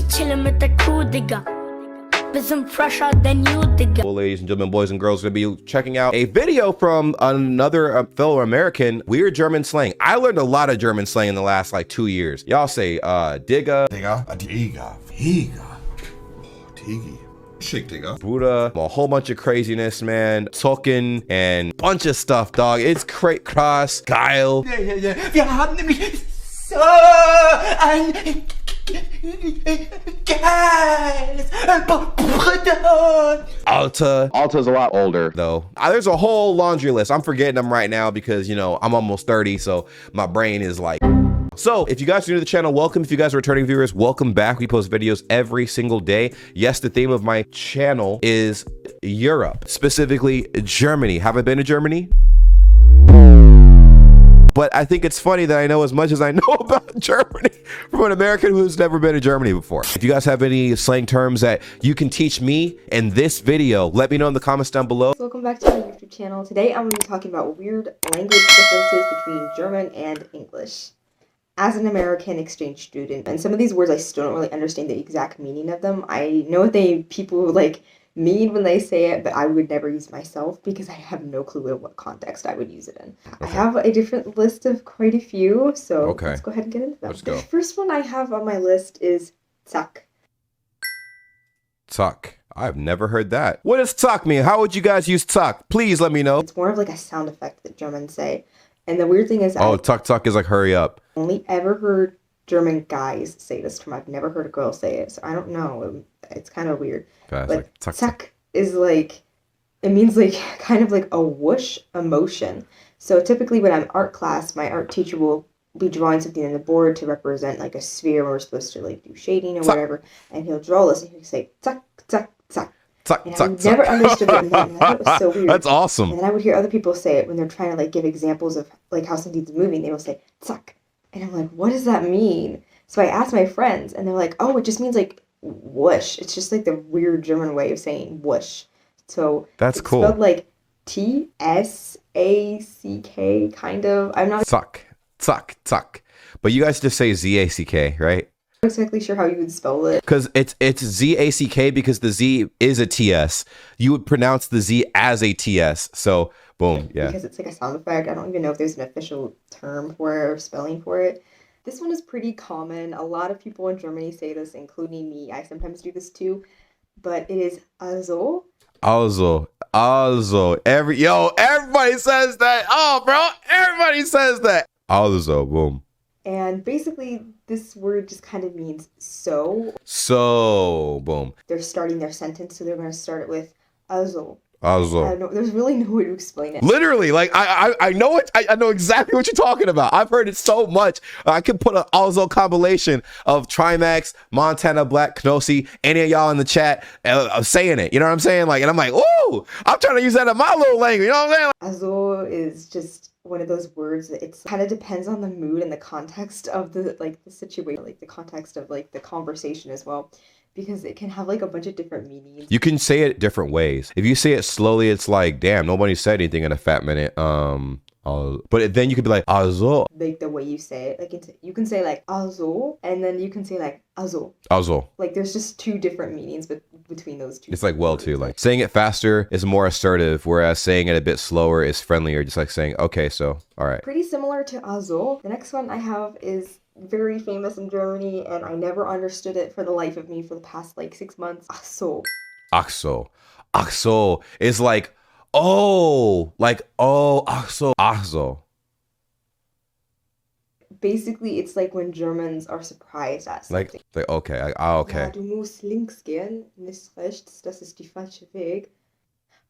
chillin' with the crew, digga. Bisschen fresher than you, digga. Well, ladies and gentlemen, boys and girls, we're gonna be checking out a video from another fellow American, weird German slang. I learned a lot of German slang in the last like 2 years. Y'all say digga, Digga, Tigi. Schick, Digga. Buddha, a whole bunch of craziness, man. Token and bunch of stuff, dog. It's krass, geil. Wir haben nämlich so ein geiles Produkt. Alta's a lot older though. There's a whole laundry list. I'm forgetting them right now because, you know, I'm almost 30, so my brain is like. So if you guys are new to the channel, welcome. If you guys are returning viewers, welcome back. We post videos every single day. Yes, the theme of my channel is Europe, specifically Germany. Have I been to Germany? But I think it's funny that I know as much as I know about Germany from an American who's never been to Germany before. If you guys have any slang terms that you can teach me in this video, let me know in the comments down below. Welcome back to my YouTube channel. Today I'm going to be talking about weird language differences between German and English. As an American exchange student, and some of these words I still don't really understand the exact meaning of them. I know what people like mean when they say it, but I would never use myself because I have no clue in what context I would use it in. Okay. I have a different list of quite a few, so let's go ahead and get into them. Let's go. The first one I have on my list is Zack. Zack. I've never heard that. What does Zack mean? How would you guys use Zack? Please let me know. It's more of like a sound effect that Germans say. And the weird thing is, Zack is like hurry up. Only ever heard German guys say this term. I've never heard a girl say it, so I don't know. It's kind of weird. But like, Zack is like, it means like kind of like a whoosh emotion. So typically when I'm art class, my art teacher will be drawing something on the board to represent like a sphere where we're supposed to like do shading or whatever, and he'll draw this and he'll say Zack, Zack, Zack. And I never understood it, and I thought it was so weird. That's awesome. And then I would hear other people say it when they're trying to like give examples of like how something's moving. They will say Zack, and I'm like, what does that mean? So I asked my friends, and they're like, oh, it just means like whoosh. It's just like the weird German way of saying whoosh. So that's it's cool. Spelled like T-S-A-C-K, kind of. I'm not Zack. But you guys just say Z-A-C-K, right? I'm not exactly sure how you would spell it. Because it's Z-A-C-K because the Z is a T-S. You would pronounce the Z as a T-S. So, boom, yeah. Because it's like a sound effect. I don't even know if there's an official term for it or spelling for it. This one is pretty common. A lot of people in Germany say this, including me. I sometimes do this too. But it is also. Everybody says that. Oh, bro, everybody says that. Also, boom. And basically, this word just kind of means so. So, boom. They're starting their sentence, so they're going to start it with also. I don't know, there's really no way to explain it. Literally, like I know it. I know exactly what you're talking about. I've heard it so much. I could put an also compilation of Trimax, Montana Black, Knossi, any of y'all in the chat saying it. You know what I'm saying? Like, and I'm like, ooh, I'm trying to use that in my little language. You know what I'm saying? Also is just one of those words that it's kind of depends on the mood and the context of the situation, like the context of like the conversation as well. Because it can have like a bunch of different meanings. You can say it different ways. If you say it slowly, it's like, damn, nobody said anything in a fat minute. But then you could be like, also. Like the way you say it, like you can say like also, and then you can say like also. Also. Like there's just two different meanings between those two. It's like too. Like saying it faster is more assertive, whereas saying it a bit slower is friendlier. Just like saying, okay, so all right. Pretty similar to also. The next one I have is very famous in Germany, and I never understood it for the life of me for the past like 6 months. Ach so. Ach so. Ach so is like, oh, ach so. Ach so. Basically, it's like when Germans are surprised at something. Like okay, okay. Ja, du musst links gehen, nicht rechts, das ist die falsche Weg.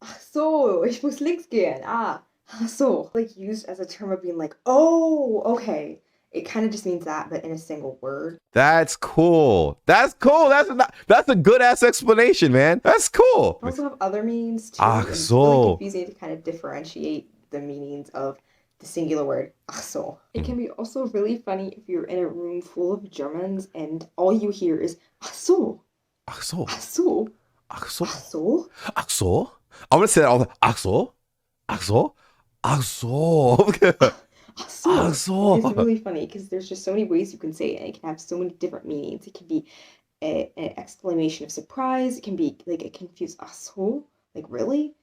Ach so, ich muss links gehen. Ach so. Like used as a term of being like, oh, okay. It kind of just means that, but in a single word. That's cool. That's cool. That's a good ass explanation, man. That's cool. I also have other meanings too. Ach It's so. really confusing to kind of differentiate the meanings of the singular word. Ach so. It can be also really funny if you're in a room full of Germans and all you hear is ach so. Ach so. Ach so. Ach so. Ach so. Ach so. I'm gonna say that all the ach so. Ach so. Ach so. Ach so. It's really funny because there's just so many ways you can say it, and it can have so many different meanings. It can be an exclamation of surprise. It can be like a confused aso, like really.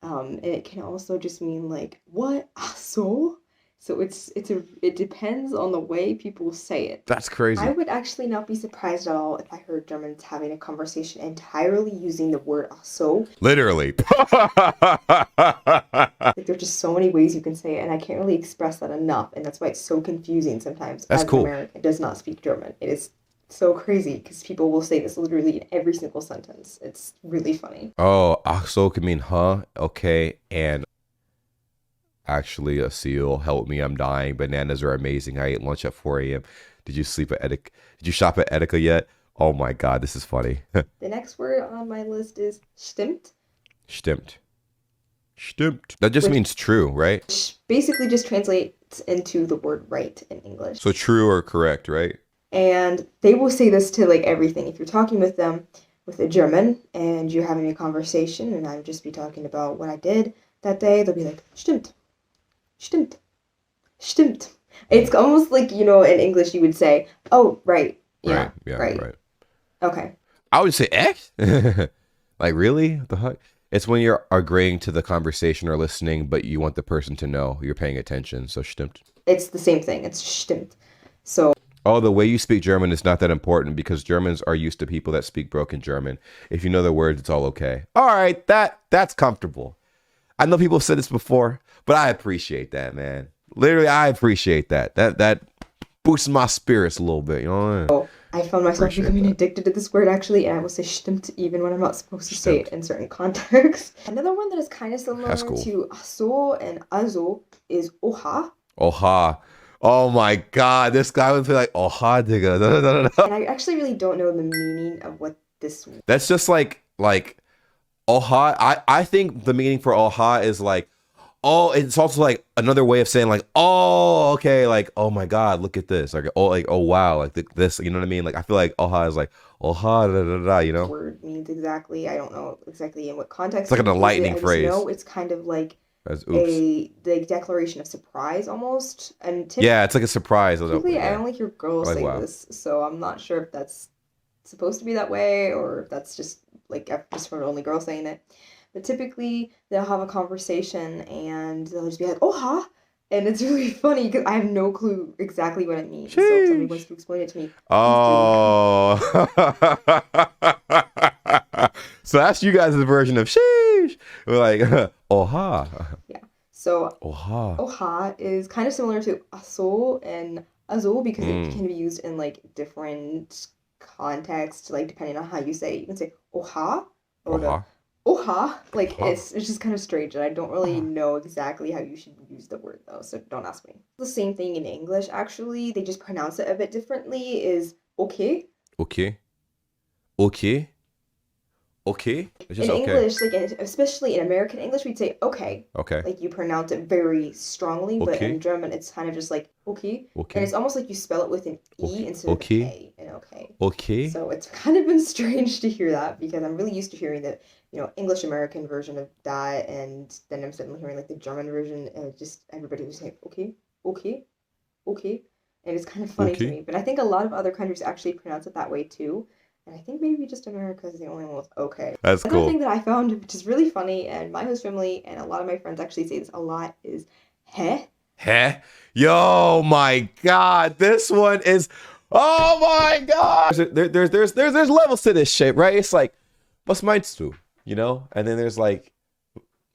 And it can also just mean like what aso. So it depends on the way people say it. That's crazy. I would actually not be surprised at all if I heard Germans having a conversation entirely using the word aso. Literally. Like there's just so many ways you can say it, and I can't really express that enough, and that's why it's so confusing sometimes. That's as cool. An American does not speak German. It is so crazy because people will say this literally in every single sentence. It's really funny. Oh, so can mean huh? Okay, and actually a seal. Help me, I'm dying. Bananas are amazing. I ate lunch at 4 a.m. Did you sleep at Edeka? Did you shop at Edeka yet? Oh my God, this is funny. The next word on my list is stimmt. Stimmt. Stimmt. That just means true, right? Which basically just translates into the word right in English. So true or correct, right? And they will say this to like everything. If you're talking with them, with a German, and you're having a conversation, and I would just be talking about what I did that day, they'll be like, stimmt. Stimmt. Stimmt. It's almost like, in English you would say, oh, right. Yeah, right. Okay. I would say X. Like, really? What the heck? It's when you're agreeing to the conversation or listening, but you want the person to know you're paying attention. So stimmt. It's the same thing. It's stimmt. So. Oh, the way you speak German is not that important because Germans are used to people that speak broken German. If you know the words, it's all okay. All right, that's comfortable. I know people have said this before, but I appreciate that, man. Literally, I appreciate that. That boosts my spirits a little bit, you know? So I found myself becoming addicted to this word, actually, and I will say stimmt even when I'm not supposed to say it in certain contexts. Another one that is kind of similar to aso and azo is oha. Oha. Oh my God, this guy would be like, oha, digga. No. And I actually really don't know the meaning of what this. That's just like oha. I think the meaning for oha is like, oh, it's also like another way of saying like, oh, okay, like, oh my God, look at this. Like, oh wow, like this, you know what I mean? Like, I feel like oha is like, oha, da da da, you know? Word means exactly. I don't know exactly in what context. It's like an enlightening phrase. No, it's kind of like the declaration of surprise almost. And typically, yeah, it's like a surprise. Typically, I only hear girls say this, so I'm not sure if that's supposed to be that way or if that's just like I've just heard only girls saying it. But typically, they'll have a conversation and they'll just be like, "Oha," and it's really funny because I have no clue exactly what it means. Sheesh. So if somebody wants to explain it to me. Oh. So that's you guys' version of sheesh. We're like, oha. Yeah. So oha. Oha is kind of similar to aso and azo because it can be used in like different contexts, like depending on how you say it. You can say oha or oha. Like it's just kind of strange, and I don't really know exactly how you should use the word though, so don't ask me. The same thing in English actually. They just pronounce it a bit differently. Is okay. Okay. Okay. Okay. It's just in English, like especially in American English, we'd say okay. Okay. Like you pronounce it very strongly, but in German, it's kind of just like okay. Okay. And it's almost like you spell it with an E instead of an A in okay. Okay. So it's kind of been strange to hear that because I'm really used to hearing the English American version of that, and then I'm suddenly hearing like the German version, and just everybody was saying okay, okay, okay, and it's kind of funny to me. But I think a lot of other countries actually pronounce it that way too. And I think maybe just America is the only one with okay. That's cool. Another thing that I found, which is really funny, and my host family and a lot of my friends actually say this a lot, is heh. Heh? Yo, my God. This one is, oh my God. There's levels to this shit, right? It's like, was meinst du? You know? And then there's like,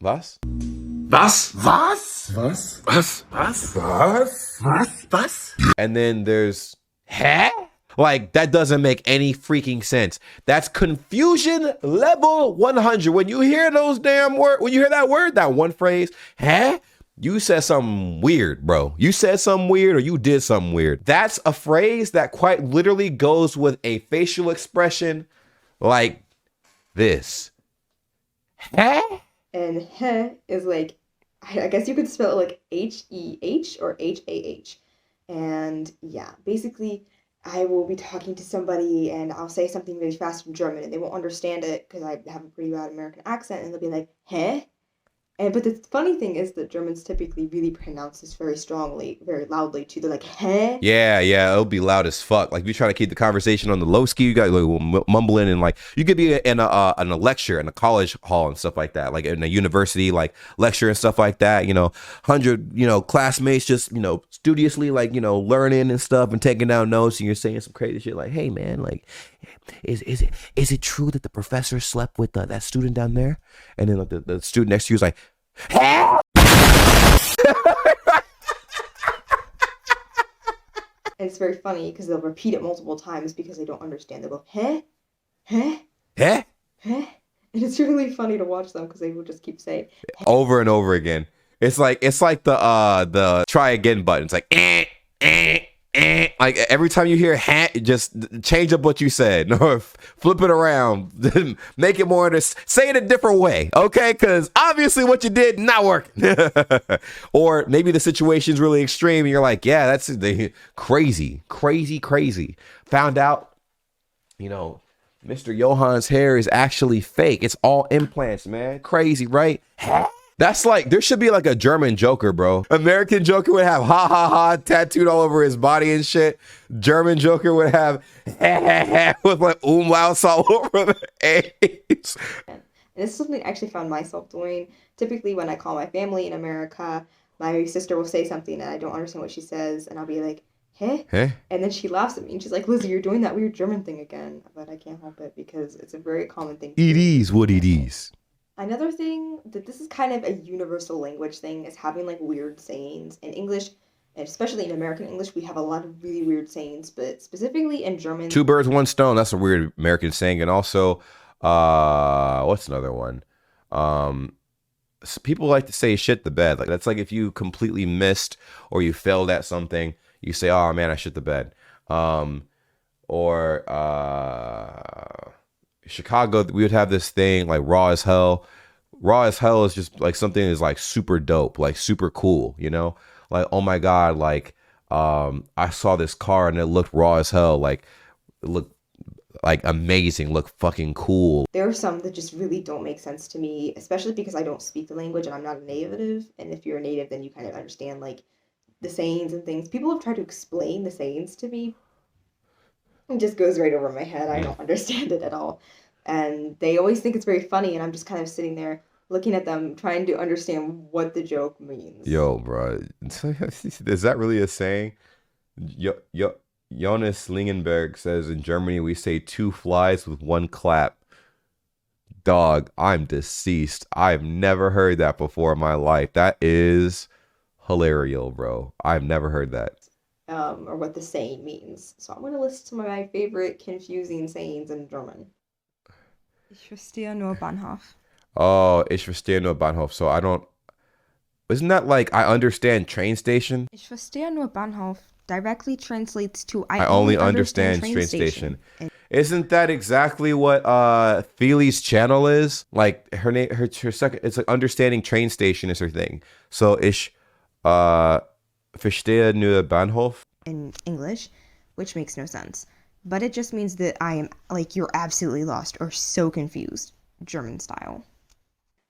was? Was? Was? Was? Was? Was? Was? Was? Was? And then there's, heh? Like, that doesn't make any freaking sense. That's confusion level 100. When you hear those damn words, when you hear that word, that one phrase, huh? You said something weird, bro. You said something weird or you did something weird. That's a phrase that quite literally goes with a facial expression like this. Huh? And heh is like, I guess you could spell it like H-E-H or H-A-H. And yeah, basically, I will be talking to somebody and I'll say something really fast in German and they won't understand it because I have a pretty bad American accent and they'll be like, heh? And but the funny thing is that Germans typically really pronounce this very strongly, very loudly too. They're like, heh? Yeah, it'll be loud as fuck. Like, if you try to keep the conversation on the low ski, you got like mumbling, and like you could be in a lecture in a college hall and stuff like that, like in a university like lecture and stuff like that. 100 classmates just studiously like learning and stuff and taking down notes, and you're saying some crazy shit like, "Hey man, like, is it true that the professor slept with that student down there?" And then like, the student next to you is like, "Huh?" And it's very funny because they'll repeat it multiple times because they don't understand. They'll go, heh? Heh? Heh? Heh? And it's really funny to watch them because they will just keep saying over and over again. It's like the try again button. It's like like every time you hear "heh," just change up what you said, or flip it around, make it more say it a different way, okay? Because obviously what you did not working. Or maybe the situation's really extreme and you're like, yeah, that's crazy. Found out, Mr. Johan's hair is actually fake. It's all implants, man. Crazy, right? That's like, there should be like a German Joker, bro. American Joker would have ha ha ha tattooed all over his body and shit. German Joker would have ha ha ha with like umlauts all over the A's. And this is something I actually found myself doing. Typically when I call my family in America, my sister will say something and I don't understand what she says, and I'll be like, "Heh?" And then she laughs at me and she's like, "Lizzie, you're doing that weird German thing again." But I can't help it because it's a very common thing. It is what it is. Another thing that this is kind of a universal language thing is having like weird sayings. In English, and especially in American English, we have a lot of really weird sayings, but specifically in German. Two birds, one stone. That's a weird American saying. And also, what's another one? People like to say shit the bed. Like, that's like if you completely missed or you failed at something, you say, "Oh man, I shit the bed." Chicago, we would have this thing like raw as hell. Raw as hell is just like something is like super dope, like super cool, like, oh my God, like I saw this car and it looked raw as hell, like it looked like amazing, looked fucking cool. There are some that just really don't make sense to me, especially because I don't speak the language and I'm not a native. And if you're a native, then you kind of understand like the sayings and things. People have tried to explain the sayings to me. It just goes right over my head. I don't understand it at all. And they always think it's very funny, and I'm just kind of sitting there looking at them, trying to understand what the joke means. Yo, bro. Is that really a saying? Jonas Lingenberg says in Germany we say 2 flies with 1 clap. Dog, I'm deceased. I've never heard that before in my life. That is hilarious, bro. I've never heard that. Or what the saying means. So I'm going to list some of my favorite confusing sayings in German. Ich verstehe nur Bahnhof. Oh, ich verstehe nur Bahnhof. So I don't... Isn't that like, I understand train station? Ich verstehe nur Bahnhof directly translates to I only understand train station. Isn't that exactly what Feely's channel is? Like her name, her second, it's like understanding train station is her thing. So ich verstehe nur Bahnhof in English, which makes no sense. But it just means that I am like, you're absolutely lost or so confused, German style.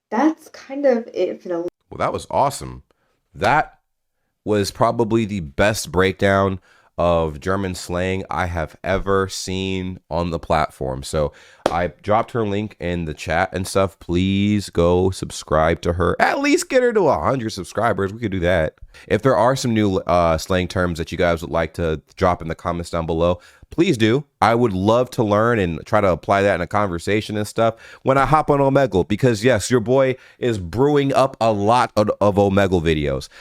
That's kind of it for the... Well, that was awesome. That was probably the best breakdown of German slang I have ever seen on the platform. So I dropped her link in the chat and stuff. Please go subscribe to her. At least get her to 100 subscribers. We could do that. If there are some new slang terms that you guys would like to drop in the comments down below, please do. I would love to learn and try to apply that in a conversation and stuff when I hop on Omegle, because yes, your boy is brewing up a lot of Omegle videos.